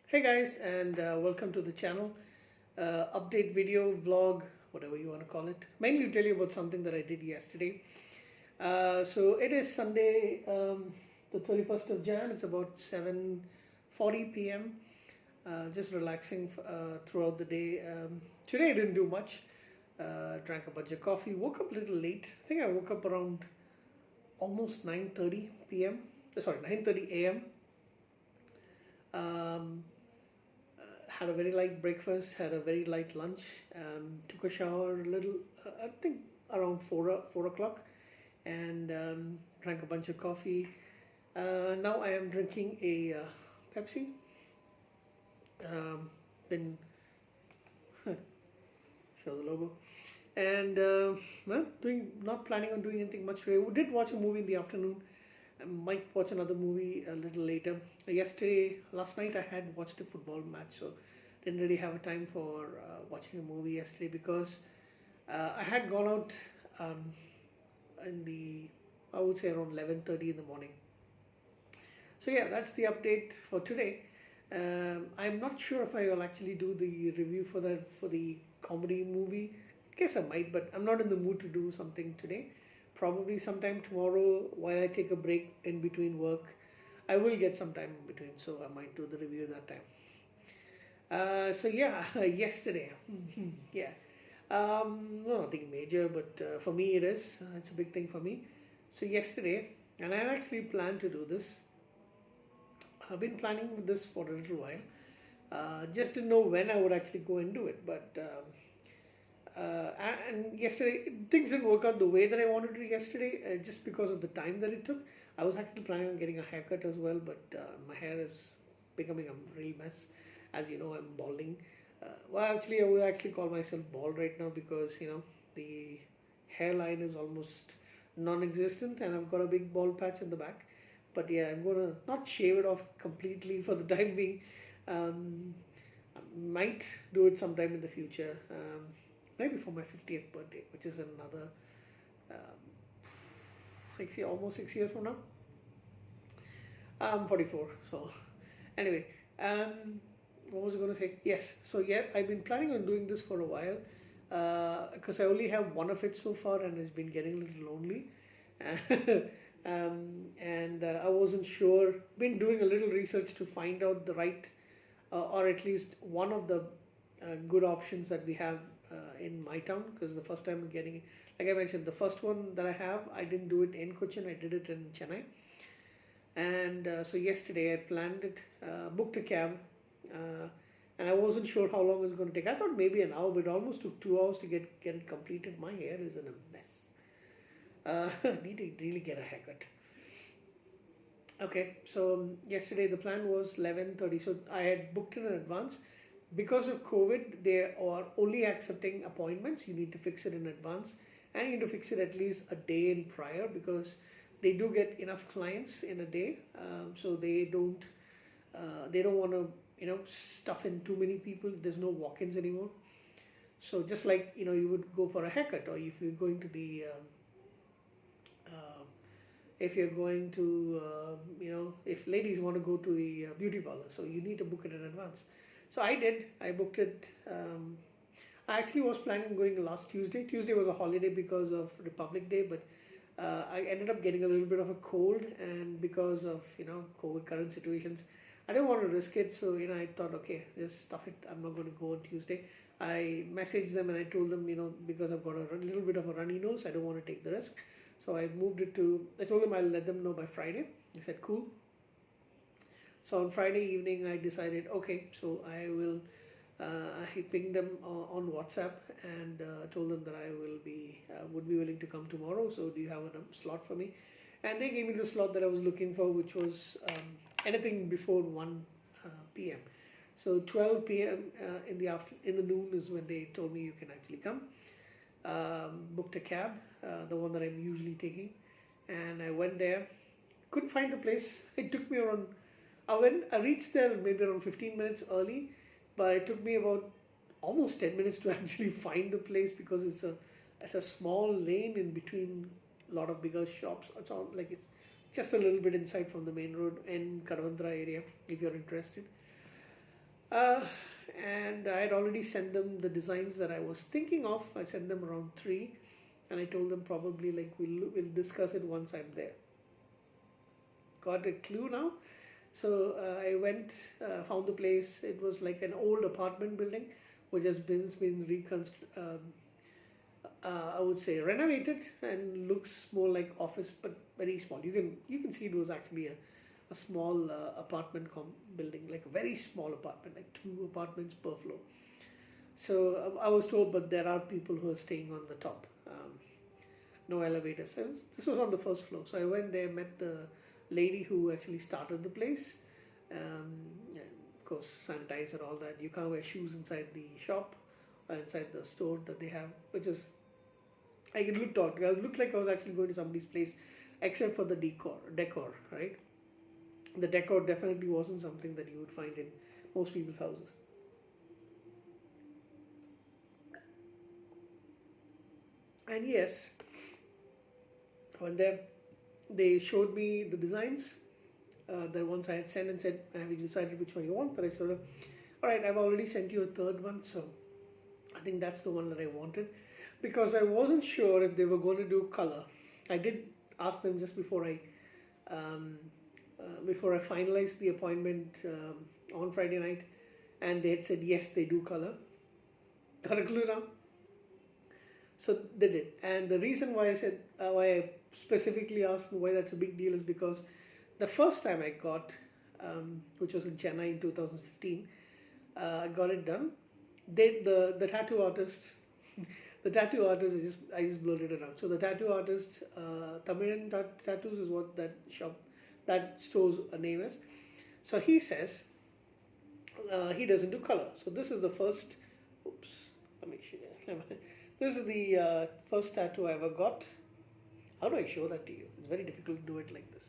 Hey guys, and welcome to the channel. Update video, vlog, whatever you want to call it. Mainly to tell you about something that I did yesterday. So it is Sunday, the 31st of Jan. It's about 7:40 p.m. Just relaxing throughout the day. Today I didn't do much. Drank a bunch of coffee. Woke up a little late. I think I woke up around almost 9:30 p.m. Sorry, 9:30 a.m. Um, had a very light breakfast, had a very light lunch, took a shower a little, I think around 4 o'clock, and drank a bunch of coffee. Now I am drinking a Pepsi. Been show the logo, and well, doing not planning on doing anything much today. We did watch a movie in the afternoon. I might watch another movie a little later. Last night I had watched a football match, so didn't really have a time for watching a movie yesterday because I had gone out um, in the I would say around 11:30 in the morning. So yeah, that's the update for today. I'm not sure if I will actually do the review for the comedy movie. Guess I might, but I'm not in the mood to do something today. Probably sometime tomorrow while I take a break in between work. I will get some time in between, so I might do the review that time. So yeah, yesterday, yeah, no, nothing major, but for me it is. It's a big thing for me. So yesterday, and I actually planned to do this. I've been planning this for a little while. Just didn't know when I would actually go and do it, but and yesterday things didn't work out the way that I wanted to yesterday, just because of the time that it took. I was actually planning on getting a haircut as well, but my hair is becoming a real mess. As you know, I'm balding. Actually, I would actually call myself bald right now because the hairline is almost non-existent, and I've got a big bald patch in the back. But yeah, I'm gonna not shave it off completely for the time being. Um, might do it sometime in the future. Maybe for my 50th birthday, which is another um, almost 6 years from now. I'm 44. So anyway, what was I going to say? Yes. So yeah, I've been planning on doing this for a while because I only have one of it so far, and it's been getting a little lonely. And I wasn't sure. Been doing a little research to find out the right, or at least one of the good options that we have in my town. Because the first time I'm getting it, like I mentioned, the first one that I have, I didn't do it in Cochin. I did it in Chennai. And so yesterday I planned it, booked a cab, uh, and I wasn't sure how long it was going to take. I thought maybe an hour, but it almost took 2 hours to get it completed. My hair is in a mess. Need to really get a haircut. Okay, so yesterday the plan was 11:30. So I had booked in advance. Because of COVID, they are only accepting appointments. You need to fix it in advance, and you need to fix it at least a day in prior because they do get enough clients in a day. So they don't want to stuff in too many people. There's no walk-ins anymore. So just like you would go for a haircut, or if you're going to the uh, if you're going to if ladies want to go to the beauty parlor, so you need to book it in advance. So I booked it. I actually was planning on going last Tuesday was a holiday because of Republic Day, but I ended up getting a little bit of a cold, and because of COVID current situations, I didn't want to risk it. So I thought, okay, just stuff it. I'm not going to go on Tuesday. I messaged them and I told them, because I've got a little bit of a runny nose, I don't want to take the risk. So I moved it to. I told them I'll let them know by Friday. They said cool. So on Friday evening, I decided, okay, so I will. I pinged them on WhatsApp and told them that I would be willing to come tomorrow. So do you have a slot for me? And they gave me the slot that I was looking for, which was anything before 1 p.m. So 12 p.m. In the noon is when they told me you can actually come. Booked a cab, the one that I'm usually taking, and I went there. Couldn't find the place. It took me around. I reached there maybe around 15 minutes early, but it took me about almost 10 minutes to actually find the place because it's a small lane in between a lot of bigger shops. It's all like it's just a little bit inside from the main road in Kadavandra area if you're interested. Uh, and I had already sent them the designs that I was thinking of. I sent them around three, and I told them probably like we'll discuss it once I'm there. Got a clue now. So I went, found the place. It was like an old apartment building, which has been reconstructed. I would say renovated and looks more like office, but very small. You can see it was actually a small building, like a very small apartment, like two apartments per floor. So I was told, but there are people who are staying on the top. No elevators. This was on the first floor. So I went there, met the lady who actually started the place. And of course, sanitizer, all that. You can't wear shoes inside the shop or inside the store that they have, which is like it looked odd. It looked like I was actually going to somebody's place, except for the decor, right? The decor definitely wasn't something that you would find in most people's houses. And yes, when they showed me the designs, the ones I had sent and said, "Have you decided which one you want?" But I sort of, all right, I've already sent you a third one, so I think that's the one that I wanted because I wasn't sure if they were going to do color. I did ask them just um, before I finalized the appointment on Friday night, and they had said yes, they do color. Got a clue now? So they did, and the reason why why I specifically asked why that's a big deal is because the first time I got, which was in Chennai in 2015, I got it done. The tattoo artist, the tattoo artist, I just blurted it out. So the tattoo artist, Tamilan Tattoos is what that store's name is. So he says he doesn't do color. So this is the first. Oops, let me show you. This is the first tattoo I ever got. How do I show that to you? It's very difficult to do it like this.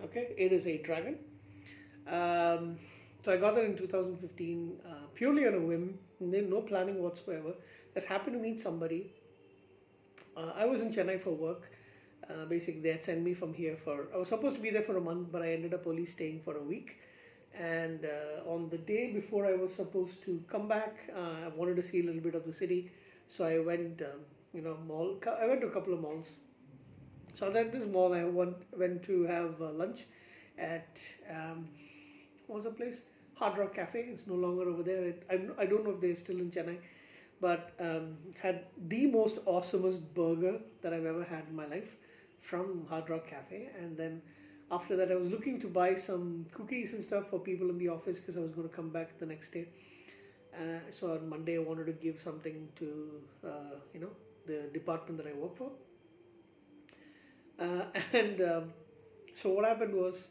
Okay, it is a dragon. Um, so I got that in 2015 purely on a whim, no planning whatsoever. Just happened to meet somebody. I was in Chennai for work. Basically, they had sent me from here for. I was supposed to be there for a month, but I ended up only staying for a week. And on the day before I was supposed to come back, I wanted to see a little bit of the city, so I went, mall. I went to a couple of malls. So at this mall, I went to have lunch at what was the place? Hard Rock Cafe. It's no longer over there. I don't know if they're still in Chennai, but had the most awesomest burger that I've ever had in my life from Hard Rock Cafe. And then after that, I was looking to buy some cookies and stuff for people in the office because I was going to come back the next day. So on Monday, I wanted to give something to the department that I work for. And so what happened was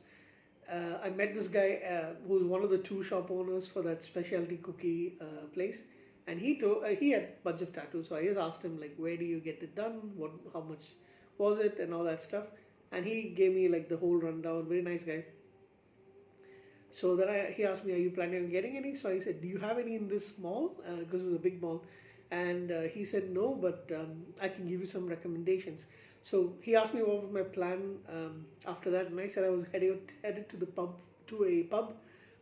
I met this guy who's one of the two shop owners for that specialty cookie place, and he had a bunch of tattoos. So I just asked him like, where do you get it done? How much was it, and all that stuff. And he gave me like the whole rundown. Very nice guy. So then he asked me, "Are you planning on getting any?" So I said, "Do you have any in this mall?" Because it was a big mall, and he said no, but I can give you some recommendations. So he asked me what was my plan after that, and I said I was headed to a pub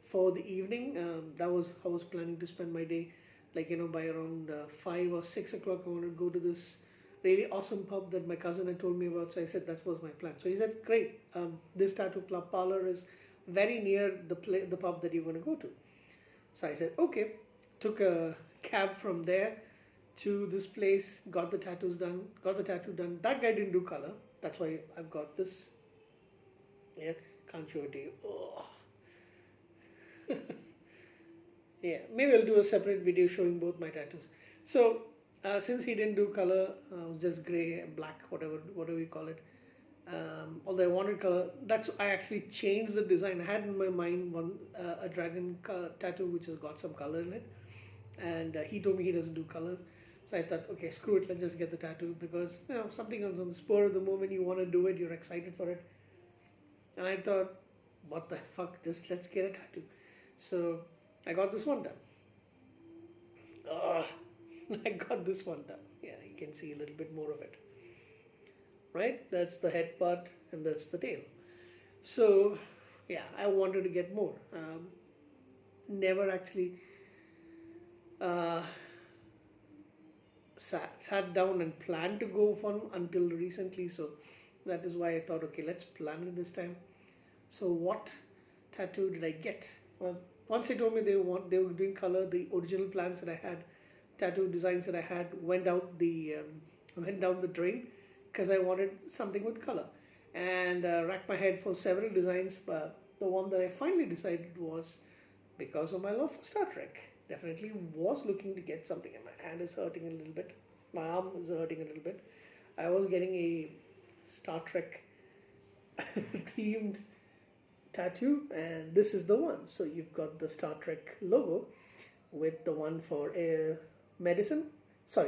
for the evening. That was how I was planning to spend my day. Like by around 5 or 6 o'clock, I wanted to go to this really awesome pub that my cousin had told me about. So I said that was my plan. So he said, "Great, this tattoo club parlor is very near the pub that you're going to go to." So I said, "Okay." Took a cab from there to this place, got the tattoos done, got the tattoo done. That guy didn't do color. That's why I've got this. Yeah, can't show it to you. Oh. Yeah, maybe I'll do a separate video showing both my tattoos. So since he didn't do color, just gray and black, whatever you call it. Although I wanted color, I actually changed the design. I had in my mind a dragon tattoo which has got some color in it, and he told me he doesn't do colors. So I thought, okay, screw it, let's just get the tattoo because something comes on the spur of the moment, you want to do it, you're excited for it. And I thought, what the fuck, just let's get a tattoo. So I got this one done. I got this one done. Yeah, you can see a little bit more of it. Right? That's the head part and that's the tail. So yeah, I wanted to get more. Never actually uh, sat down and planned to go for one until recently. So that is why I thought, okay, let's plan it this time. So what tattoo did I get? Well, once they told me they were doing color, the original plans that I had, tattoo designs that I had went out the went down the drain because I wanted something with color, and racked my head for several designs. But the one that I finally decided was, because of my love for Star Trek. Definitely was looking to get something, and my hand is hurting a little bit. My arm is hurting a little bit. I was getting a Star Trek themed tattoo, and this is the one. So you've got the Star Trek logo with the one for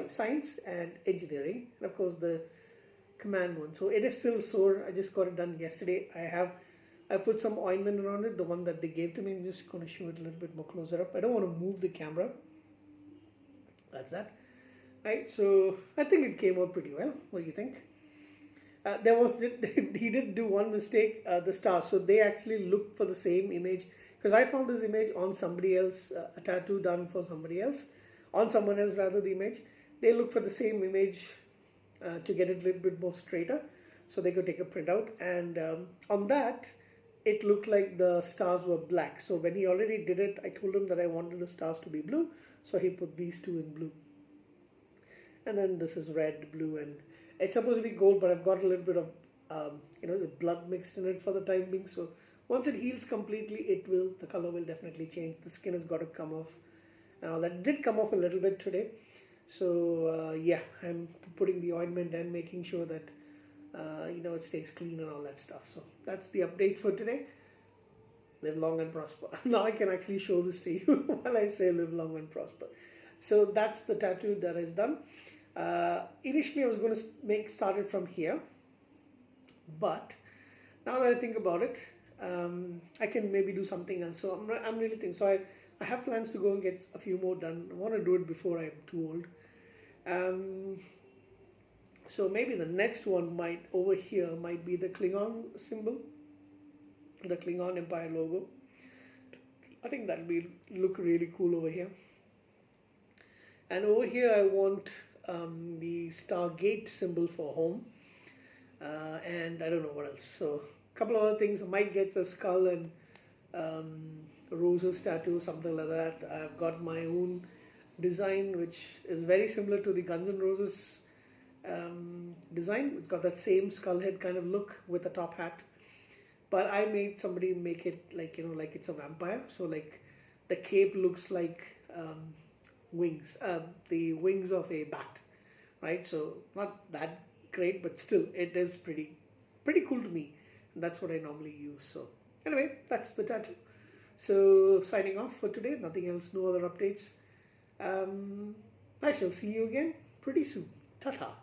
science and engineering, and of course the command one. So it is still sore. I just got it done yesterday. I put some ointment around it, the one that they gave to me. I'm just going to show it a little bit more closer up. I don't want to move the camera. That's that. Right, so I think it came out pretty well. What do you think? He did do one mistake, the stars. So they actually looked for the same image, because I found this image on somebody else, a tattoo done for somebody else, on someone else rather, the image. They look for the same image to get it a little bit more straighter, so they could take a printout. And on that, it looked like the stars were black. So when he already did it, I told him that I wanted the stars to be blue, so he put these two in blue. And then this is red, blue, and it's supposed to be gold, but I've got a little bit of the blood mixed in it for the time being. So once it heals completely, the color will definitely change. The skin has got to come off. Now that did come off a little bit today. So yeah, I'm putting the ointment and making sure that it stays clean and all that stuff. So that's the update for today. Live long and prosper. Now I can actually show this to you while I say live long and prosper. So that's the tattoo that is done. Initially I was going to start it from here, but now that I think about it, I can maybe do something else. So I'm really thinking. So I have plans to go and get a few more done. I want to do it before I'm too old. So maybe the next one over here might be the Klingon symbol, the Klingon Empire logo. I think that'll look really cool over here. And over here I want the Stargate symbol for home, and I don't know what else. So a couple of other things. I might get the skull and roses tattoo, something like that. I've got my own design which is very similar to the Guns N' Roses design. It's got that same skull head kind of look with a top hat, but I made somebody make it like it's a vampire. So like the cape looks like wings, the wings of a bat, right? So not that great, but still it is pretty cool to me, and that's what I normally use. So anyway, that's the tattoo. So signing off for today. Nothing else, no other updates. I shall see you again pretty soon. Ta-ta.